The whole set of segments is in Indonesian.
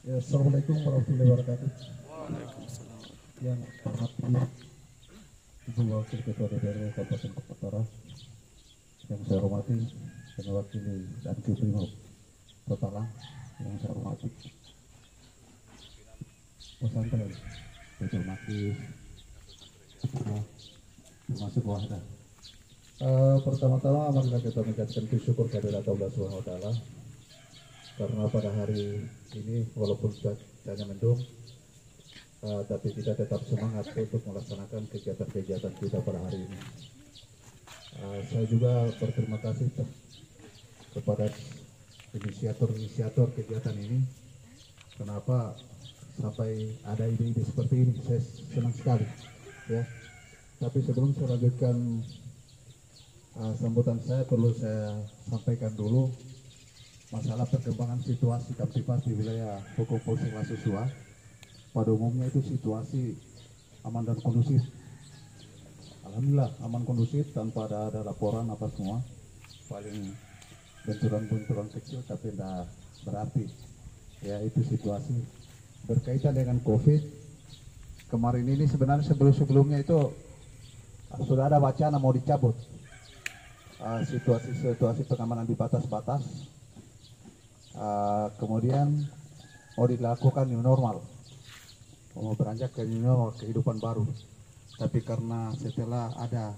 Ya, Assalamualaikum warahmatullahi wabarakatuh. Waalaikumsalam. Yang hormat Ibu Wakil Ketua DPRD Kabupaten Utara, yang saya hormati dan mewakili dan Brimob Kota, yang saya hormati pesantren, Betul Makis, termasuk Wahda. Pertama-tama marilah kita mengucapkan syukur kepada Allah Subhanahu wa taala karena pada hari ini walaupun cuacanya mendung, tapi kita tetap semangat untuk melaksanakan kegiatan-kegiatan kita pada hari ini. Saya juga berterima kasih kepada inisiator kegiatan ini. Kenapa sampai ada ide-ide seperti ini? Saya senang sekali. Ya. Tapi sebelum saya lanjutkan sambutan saya, perlu saya sampaikan dulu masalah perkembangan situasi Kamtipas di wilayah Hukum Polsek Lasusua. Pada umumnya itu situasi aman dan kondusif. Alhamdulillah aman kondusif tanpa ada laporan apa semua. Paling benturan-benturan kecil tapi tidak berarti. Ya, itu situasi berkaitan dengan COVID. Kemarin ini sebenarnya sebelumnya itu sudah ada wacana mau dicabut situasi pengamanan di batas-batas. Kemudian mau dilakukan new normal, mau beranjak ke new normal, kehidupan baru. Tapi karena setelah ada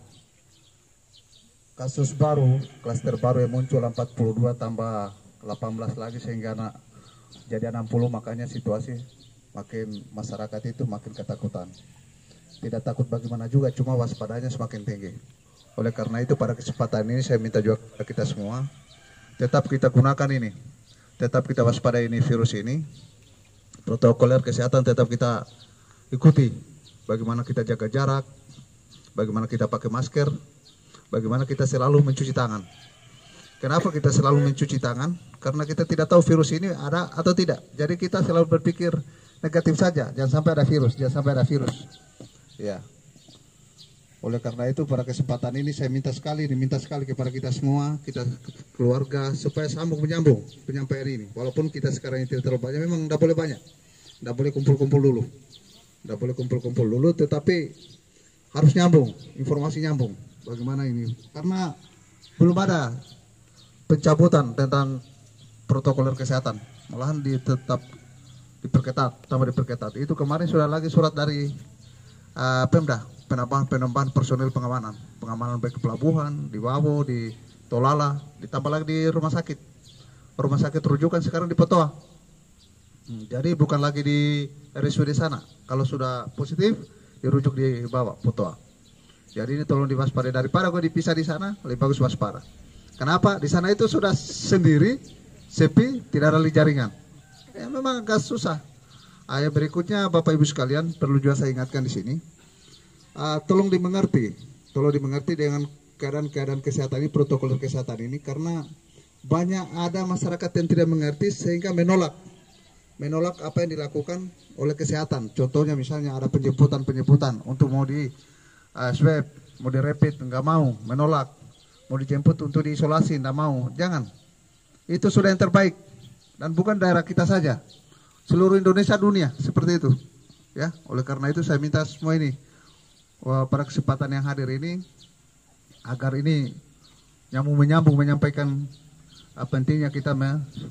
kasus baru, klaster baru yang muncul 42 tambah 18 lagi sehingga jadi 60, makanya situasi makin masyarakat itu makin ketakutan. Tidak takut bagaimana juga, cuma waspadanya semakin tinggi. Oleh karena itu pada kesempatan ini saya minta juga kepada kita semua, tetap kita gunakan ini, tetap kita waspadai ini virus ini, protokol kesehatan tetap kita ikuti. Bagaimana kita jaga jarak, bagaimana kita pakai masker, bagaimana kita selalu mencuci tangan. Kenapa kita selalu mencuci tangan? Karena kita tidak tahu virus ini ada atau tidak. Jadi kita selalu berpikir negatif saja, jangan sampai ada virus, jangan sampai ada virus. Ya. Oleh karena itu pada kesempatan ini saya minta sekali kepada kita semua, kita keluarga, supaya sambung menyambung penyampaian ini. Walaupun kita sekarang ini tidak terlalu banyak, memang tidak boleh banyak, tidak boleh kumpul-kumpul dulu, tetapi harus nyambung, informasi nyambung. Bagaimana ini? Karena belum ada pencabutan tentang protokol kesehatan, malahan tetap diperketat. Itu kemarin sudah lagi surat dari Pemda, penambahan personil pengamanan baik di pelabuhan, di Wawo, di Tolala, ditambah lagi di rumah sakit rujukan sekarang di Potoa. Jadi bukan lagi di RSUD sana, kalau sudah positif dirujuk di bawah Potoa. Jadi ini tolong diwaspadai, daripada gue dipisah di sana, lebih bagus waspada. Kenapa? Di sana itu sudah sendiri, sepi, tidak ada jaringan. Ya memang agak susah. Yang berikutnya Bapak Ibu sekalian, perlu juga saya ingatkan di sini. Tolong dimengerti dengan keadaan kesehatan ini, protokol kesehatan ini, karena banyak ada masyarakat yang tidak mengerti sehingga menolak apa yang dilakukan oleh kesehatan. Contohnya misalnya ada penjemputan untuk mau di swab, mau di rapid, nggak mau, menolak. Mau dijemput untuk diisolasi, nggak mau. Jangan. Itu sudah yang terbaik, dan bukan daerah kita saja, seluruh Indonesia, dunia seperti itu. Ya, oleh karena itu saya minta semua ini, pada kesempatan yang hadir ini, agar ini menyambung menyampaikan pentingnya kita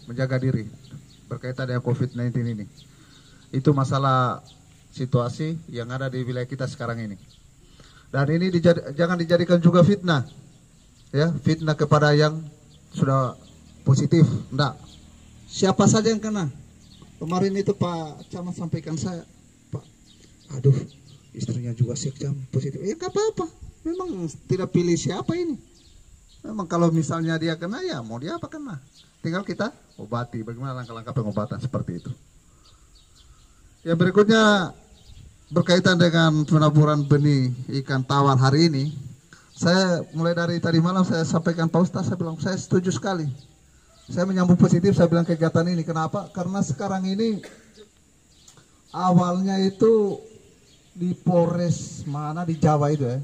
menjaga diri berkaitan dengan COVID-19 ini. Itu masalah situasi yang ada di wilayah kita sekarang ini. Dan ini jangan dijadikan juga fitnah, ya, fitnah kepada yang sudah positif. Enggak, siapa saja yang kena. Kemarin itu Pak Camat sampaikan saya, Pak, aduh, istrinya juga sekjam positif. Ya nggak apa-apa, memang tidak pilih siapa ini. Memang kalau misalnya dia kena, ya mau dia apa kena, tinggal kita obati. Bagaimana langkah-langkah pengobatan seperti itu. Yang berikutnya berkaitan dengan penaburan benih ikan tawar hari ini, saya mulai dari tadi malam saya sampaikan Pak Ustaz, saya bilang saya setuju sekali. Saya menyambung positif, saya bilang kegiatan ini. Kenapa? Karena sekarang ini awalnya itu di Polres mana di Jawa itu ya,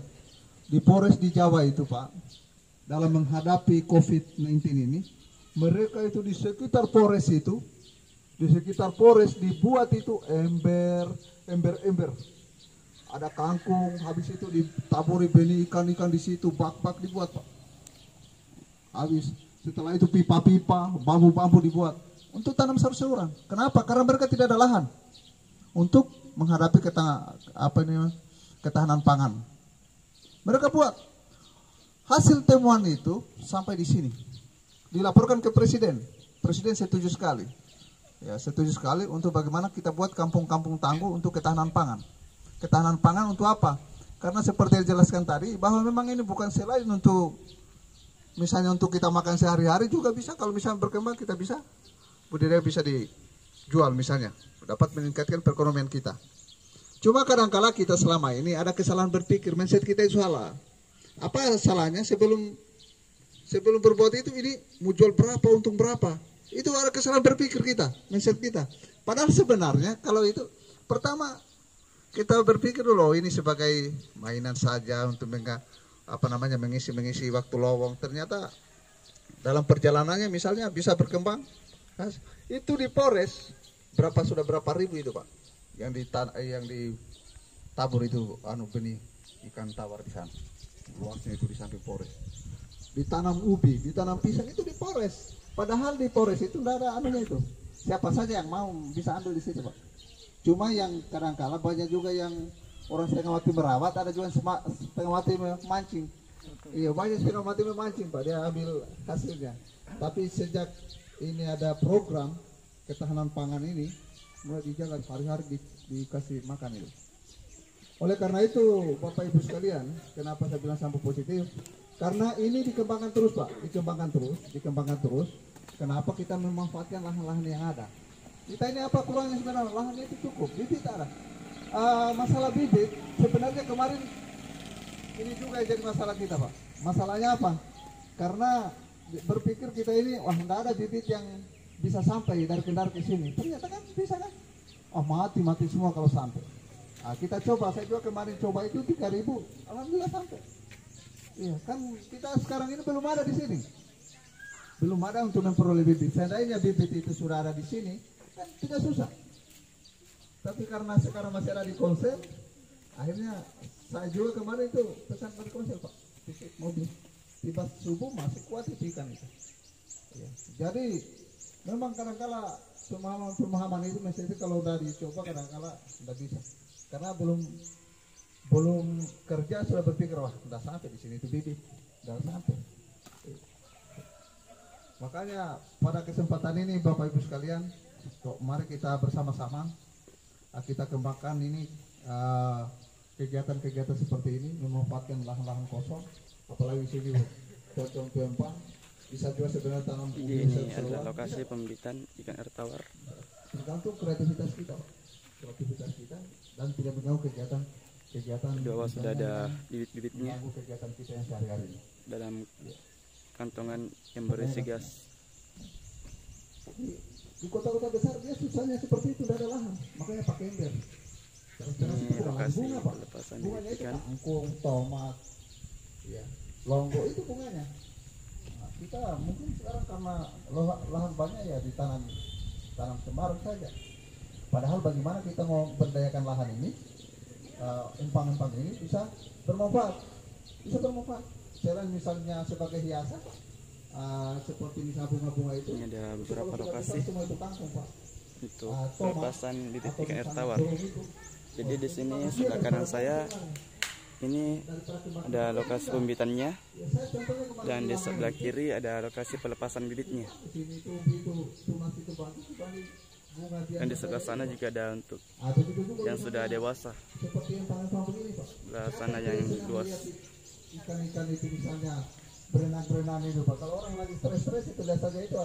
di Polres di Jawa itu Pak, dalam menghadapi COVID-19 ini, mereka itu di sekitar Polres itu, Di sekitar Polres dibuat itu ember. Ada kangkung, habis itu ditaburi benih ikan-ikan di situ, bak-bak dibuat, Pak. Habis setelah itu pipa-pipa, bambu-bambu dibuat untuk tanam sayur-sayuran. Kenapa? Karena mereka tidak ada lahan untuk menghadapi ketahanan pangan. Mereka buat. Hasil temuan itu sampai di sini. Dilaporkan ke presiden. Presiden setuju sekali. Ya, setuju sekali untuk bagaimana kita buat kampung-kampung tangguh untuk ketahanan pangan. Ketahanan pangan untuk apa? Karena seperti yang dijelaskan tadi, bahwa memang ini bukan selain untuk misalnya untuk kita makan sehari-hari, juga bisa kalau misalnya berkembang kita bisa budidaya bisa dijual misalnya, dapat meningkatkan perekonomian kita. Cuma kadang-kala kita selama ini ada kesalahan berpikir, mindset kita itu salah. Apa salahnya sebelum berbuat itu, ini mau jual berapa, untung berapa? Itu ada kesalahan berpikir kita, mindset kita. Padahal sebenarnya kalau itu pertama kita berpikir dulu ini sebagai mainan saja untuk mengisi waktu lowong. Ternyata dalam perjalanannya misalnya bisa berkembang. Itu di Polres sudah berapa ribu itu, Pak, yang ditabur itu benih ikan tawar di sana. Luasnya itu di samping Polres. Ditanam ubi, ditanam pisang itu di Polres. Padahal di Polres itu tidak ada itu. Siapa saja yang mau bisa ambil di situ, Pak. Cuma yang kadang-kala banyak juga yang orang setengah mati merawat, ada juga setengah mati memancing. Iya, banyak setengah mati memancing, Pak, dia ambil hasilnya. Tapi sejak ini ada program ketahanan pangan ini, mulai dijaga hari-hari dikasih makan itu. Oleh karena itu, Bapak Ibu sekalian, kenapa saya bilang sampo positif? Karena ini dikembangkan terus, Pak, dikembangkan terus. Kenapa kita memanfaatkan lahan-lahan yang ada? Kita ini apa kurangnya sebenarnya? Lahannya itu cukup, bibit ada. Masalah bibit, sebenarnya kemarin ini juga yang jadi masalah kita, Pak. Masalahnya apa? Karena berpikir kita ini, wah tidak ada bibit yang bisa sampai dari Kendari ke sini. Ternyata kan bisa kan? Oh, mati semua kalau sampai. Kita coba, saya juga kemarin coba itu 3.000, alhamdulillah sampai. Iya, kan kita sekarang ini belum ada di sini. Belum ada untuk memperoleh bibit. Seandainya bibit itu sudah ada di sini, kan tidak susah. Tapi karena sekarang masih ada di Konsel, akhirnya saya juga kemarin itu pesan dari Konsel, Pak, tiket mobil. Tiba subuh masih kuat itu ikan itu. Ya. Jadi memang kadang-kala pemahaman itu mesti kalau udah dicoba kadang-kala tidak bisa. Karena belum kerja sudah berpikir, wah udah sampai di sini itu bibit, udah sampai. Makanya pada kesempatan ini Bapak Ibu sekalian, mari kita bersama-sama kita kembangkan ini kegiatan-kegiatan seperti ini, memanfaatkan lahan-lahan kosong, apalagi sini Pocong Pempang bisa juga sebenarnya tanam ubi. Ini adalah lokasi pembibitan ikan air tawar. Tergantung kreativitas kita, dan tidak menjauh kegiatan di bawah sudah ada bibit-bibitnya kegiatan kita yang sehari-hari dalam kantongan yang berisi gas. Di kota-kota besar dia susahnya seperti itu, tidak ada lahan, makanya pakai ember. Ini lokasi pelepasan bunganya bibit ikan. Itu kangkung, tomat, ya, longgo itu bunganya. Kita mungkin sekarang karena lahan banyak ya tanam sembarang saja. Padahal bagaimana kita mau berdayakan lahan ini, empang-empang ini bisa bermanfaat. Selain misalnya sebagai hiasan, seperti misalnya bunga-bunga itu. Ini ada beberapa lokasi itu pelepasan bibit ikan air tawar. Jadi di sini sebelah kanan saya ini ada lokasi pembibitannya, dan di sebelah kiri ada lokasi pelepasan bibitnya. Dan di sebelah sana juga ada untuk yang sudah dewasa. Sebelah sana yang luas. Ikan-ikan itu misalnya berenang itu, Pak. Kalau orang lagi stres itu lihat saja itu.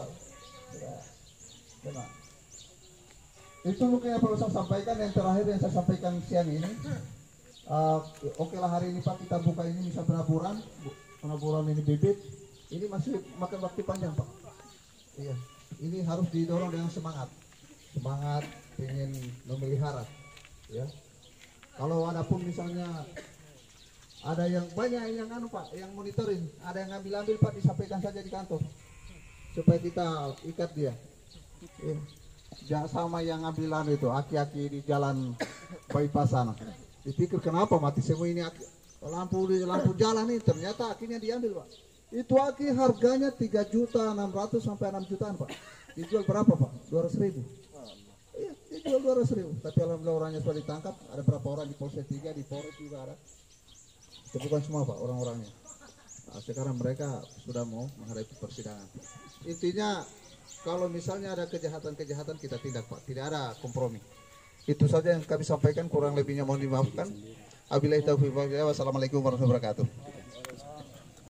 Itu mungkin yang perlu saya sampaikan. Yang terakhir yang saya sampaikan siang ini. Oke lah, hari ini Pak kita buka ini bisa penaburan ini bibit. Ini masih makan waktu panjang, Pak. Iya. Ini harus didorong dengan semangat ingin memelihara, ya. Kalau ada pun misalnya ada yang banyak yang Pak, yang monitoring, ada yang ambil Pak, disampaikan saja di kantor supaya kita ikat dia. Ya. sama yang ambilan itu aki-aki di jalan bypass sana. Dipikir kenapa mati semua ini lampu jalan ini, ternyata akinya diambil, Pak. Itu aki harganya 3.600.000 sampai 6 jutaan, Pak. Dijual berapa, Pak? 200.000. Iya, dijual 200.000. Tapi alhamdulillah orangnya sudah ditangkap. Ada berapa orang di Polsek 3, di Polres juga ada. Itu bukan semua, Pak, orang-orangnya. Nah, sekarang mereka sudah mau menghadapi persidangan. Intinya kalau misalnya ada kejahatan-kejahatan kita tindak, Pak. Tidak ada kompromi. Itu saja yang kami sampaikan, kurang lebihnya mohon dimaafkan. Wabillahi taufiq wal hidayah. Wassalamualaikum warahmatullahi wabarakatuh.